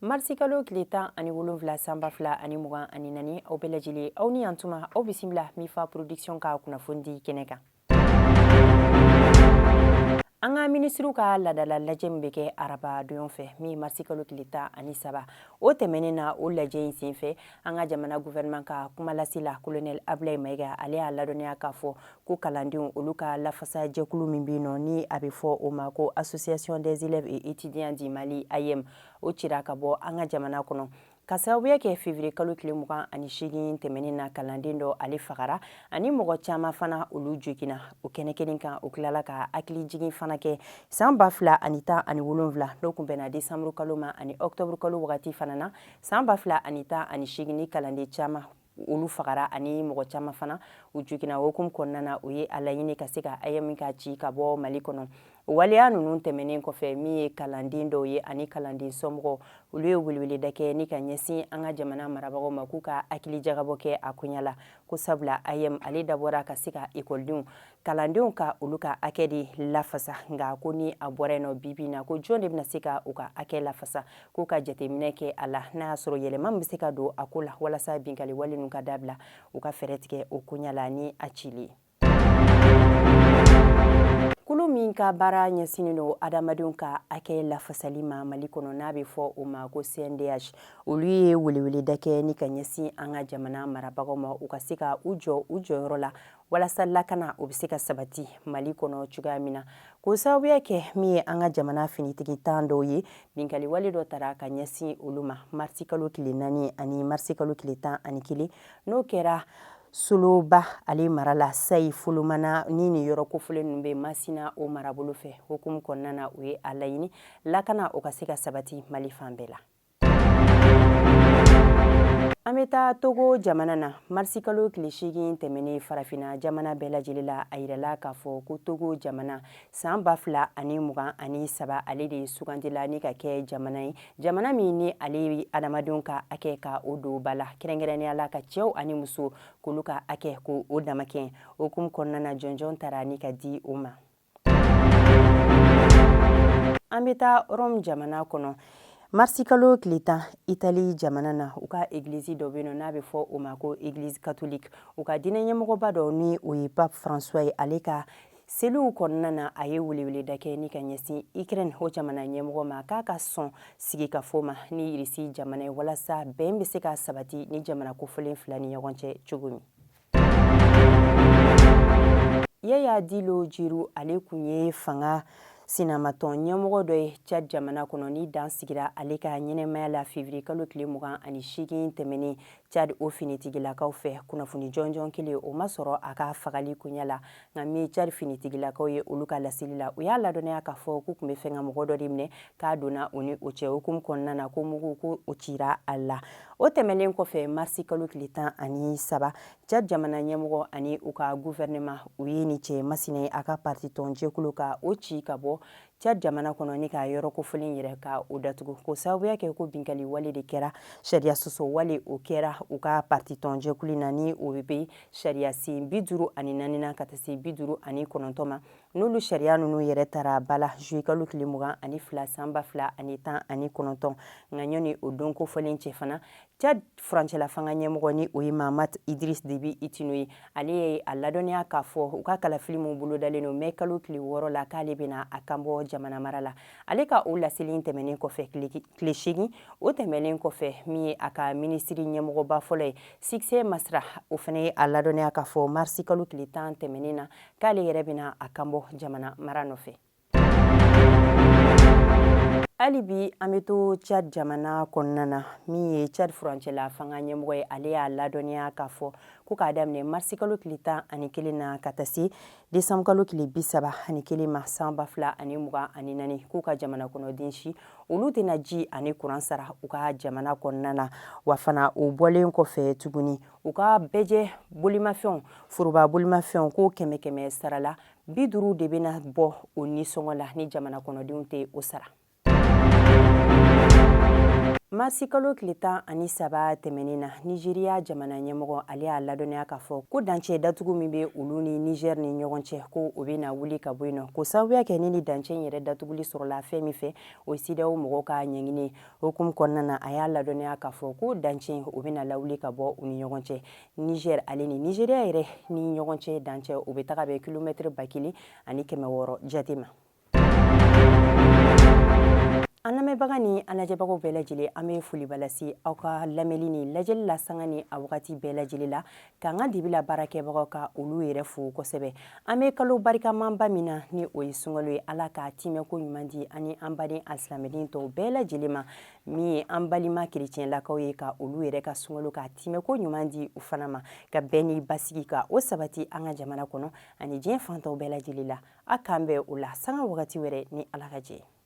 marsi kalo tile 17 sanba 2 ani 24 aw bɛɛ lajɛlen aw ni yantuma aw bisimila Mifa production ka kunnafoni kɛnɛ kan. An ka ministru ka ladala lajɛ min bɛ kɛ araba don fɛ min marsi kalo tile 13 o tɛmɛnen na o lajɛ in senfɛ an ka jamana gouvernement ka kumalasila colonel Ablaye Maiga ale y'a ladɔniya k'a fɔ ko kalandenw olu ka lafasa jɛkulu min bɛ yen ni a bɛ fɔ o ma ko association des élèves et étudiants du Mali AEM o cira ka bɔ an ka jamana kɔnɔ ka sababuya kɛ février kalo tile 28 tɛmɛnen na kalanden dɔ ale fagara ani mɔgɔ caman fana olu jogina o kɛnɛ kelen kan o tilala ka hakili jigin fana kɛ san 2017 n'o kun bɛnna décembre kalo ma ani octobre kalo wagati fana na san 2018 ni kalanden caman olu fagara ani mɔgɔ caman fana u jogina hukumu kɔnɔna na u ye a laɲini ka se ka AEM ka ci ka bɔ Mali kɔnɔ o waleya ninnu tɛmɛnen kɔfɛ min ye kalanden dɔw ye ani kalanden somɔgɔw olu ye weleweleda kɛ ni ka ɲɛsin an ka jamana marabagaw ma k'u ka hakili jagabɔ kɛ a koɲa la ko sabula AEM ale dabɔra ka se ka ekɔlidenw kalandenw ka olu ka hakɛ de lafasa nka ko ni a bɔra yen nɔ bibi in na ko jɔn de bɛna se ka u ka hakɛ lafasa k'u ka jateminɛ kɛ a la n'a y'a sɔrɔ yɛlɛma min bɛ se ka don a ko la walasa binkali wale ninnu ka dabila u ka fɛɛrɛ tigɛ o koɲa la ni a cili kulu min ka baara ɲɛsinnen don adamadenw ka hakɛ lafasali ma Mali kɔnɔ n'a bɛ fɔ o ma ko CNDH olu ye weleweleda kɛ ni ka ɲɛsin an ka jamana marabagaw ma u ka se ka u jɔ u jɔyɔrɔ la walasa lakana o bɛ se ka sabati Mali kɔnɔ cogoya min na k'o sababuya kɛ min ye an ka jamana finitigi 10 dɔw ye binkali wale dɔ tara ka ɲɛsin olu ma marsi kalo tile 4 ani marsi kalo tile 11 n'o kɛra Soloba ale marala Sayi Folomana ni ni yɔrɔ kofɔlen ninnu bɛ Masina o marabolo fɛ hukumu kɔnɔna na u ye a laɲini lakana o ka se ka sabati Mali fan bɛɛ la. An bɛ taa Togo jamana na marsi kalo tile 8 tɛmɛnen farafina jamana bɛɛ lajɛlen la a yirala k'a fɔ ko Togo jamana san 2023 ale de sugandila ni ka kɛ jamana ye jamana min ni ale adamadenw ka hakɛ ka o don ba la kɛrɛnkɛrɛnnenya la ka cɛw ani muso k'olu ka hakɛ ko o damakɛ hukumu kɔnɔna na jɔnjɔn tara ni ka di o ma. An bɛ taa Rome jamana kɔnɔ marsi kalo tile 10 Itali jamana na u ka église dɔ bɛ yen n'a bɛ fɔ o ma ko église catholique u ka diinɛ ɲɛmɔgɔba dɔ ni o ye Pape François ye ale ka seliw kɔnɔna na a ye weleweleda kɛ ni ka ɲɛsin Ukraine o jamana ɲɛmɔgɔ ma k'a ka sɔn sigikafo ma ni Irisi jamana ye walasa bɛn bɛ se ka sabati ni jamana kofɔlen fila ni ɲɔgɔn cɛ cogo min. Yaya Dilo Jiru ale kun ye fanga sinamatɔn ɲɛmɔgɔ dɔ ye Tchad jamana kɔnɔ ni dan sigira ale ka ɲɛnɛmaya la février kalo tile 28 tɛmɛnen Tchad o finitigilakaw fɛ kunnafoni jɔnjɔn kelen o ma sɔrɔ a ka fagali koɲa la nka min Tchad finitigilakaw ye olu ka laseli la u y'a ladɔniya k'a fɔ k'u tun bɛ fɛ ka mɔgɔ dɔ de minɛ k'a donna u ni o cɛ hukumu kɔnɔna na ko mugu ko o cira a la o tɛmɛnen kɔfɛ marsi kalo tile 13 Tchad jamana ɲɛmɔgɔ ani u ka gouvernement u ye ni cɛ masina ye a ka parti tɔn jɛkulu ka o ci ka bɔ Tchad jamana kɔnɔ ni ka yɔrɔ kofɔlen yɛrɛ ka o datugu ko sababuya kɛ ko binkali wale de kɛra sariya sɔsɔ wale o kɛra u ka parti tɔn jɛkulu na ni o bɛ sariya sen 54 na ka taa se 59 ma n'olu sariya ninnu yɛrɛ tara bala juillet kalo tile 22 san 2019 nka ɲɔni o don kofɔlen cɛ fana Tchad furancɛla fanga ɲɛmɔgɔ ni o ye Mahamat Idriss Déby Itno ye ale ye a ladɔniya k'a fɔ u ka kalafili min bolodalen don mai kalo tile 6 la k'ale bɛna a kan bɔ jamana mara la ale ka o laseli tɛmɛnen kɔfɛ tile 8 o tɛmɛnen kɔfɛ min ye a ka minisiri ɲɛmɔgɔba fɔlɔ ye Succès Masra o fana ye a ladɔniya k'a fɔ marsi kalo tile 10 tɛmɛnen na k'ale yɛrɛ bɛna a kan bɔ jamana mara nɔfɛ. Hali bi an bɛ to Tchad jamana kɔnɔna na min ye Tchad furancɛla fanga ɲɛmɔgɔ ye ale y'a ladɔniya k'a fɔ ko k'a daminɛ marsi kalo tile 11 na ka taa se décembre kalo tile 31 ma san 2024 k'u ka jamana kɔnɔden si olu tɛna ji ani kuran sara u ka jamana kɔnɔna na wa fana o bɔlen kɔfɛ tuguni u ka bɛjɛ bolimafɛnw foroba bolimafɛnw ko 100 sara la 50 de bɛna bɔ o nisɔngɔ la ni jamana kɔnɔdenw tɛ o sara. Marsi kalo tile 13 tɛmɛnen na Nigeriya jamana ɲɛmɔgɔ ale y'a ladɔnniya k'a fɔ ko dancɛ datugu min bɛ olu ni Niger ni ɲɔgɔn cɛ ko o bɛna wuli ka bɔ yen nɔ ko sababuya kɛ ni dancɛ in yɛrɛ datuguli sɔrɔla fɛn min fɛ o ye CEDEAO mɔgɔw ka ɲɛɲini hukumu kɔnɔna na a y'a ladɔnniya k'a fɔ ko dancɛ o bɛna lawuli ka bɔ u ni ɲɔgɔn cɛ Niger ale ni Nigeriya yɛrɛ ni ɲɔgɔn cɛ dancɛ o bɛ taga bɛn kilomètre 1600 jate ma. An lamɛnbaga ni an lajɛbagaw bɛɛ lajɛlen an bɛ foliba lase aw ka lamɛnni ni lajɛli la sanga ni a wagati bɛɛ lajɛlen la k'an ka dibila baarakɛbagaw ka olu yɛrɛ fo kosɛbɛ an bɛ kalo barikamanba min na ni o ye sunkalo ye Ala ka timɛko ɲuman di ani an baden alisilamɛden tɔw bɛɛ lajɛlen ma min ye an balima kerecɛnlakaw ye ka olu yɛrɛ ka sunkalo ka timɛko ɲuman di u fana ma ka bɛn ni basigi ka o sabati an ka jamana kɔnɔ ani diɲɛ fantanw bɛɛ lajɛlen la a k'an bɛn o la sanga wagati wɛrɛ ni Ala ka jɛ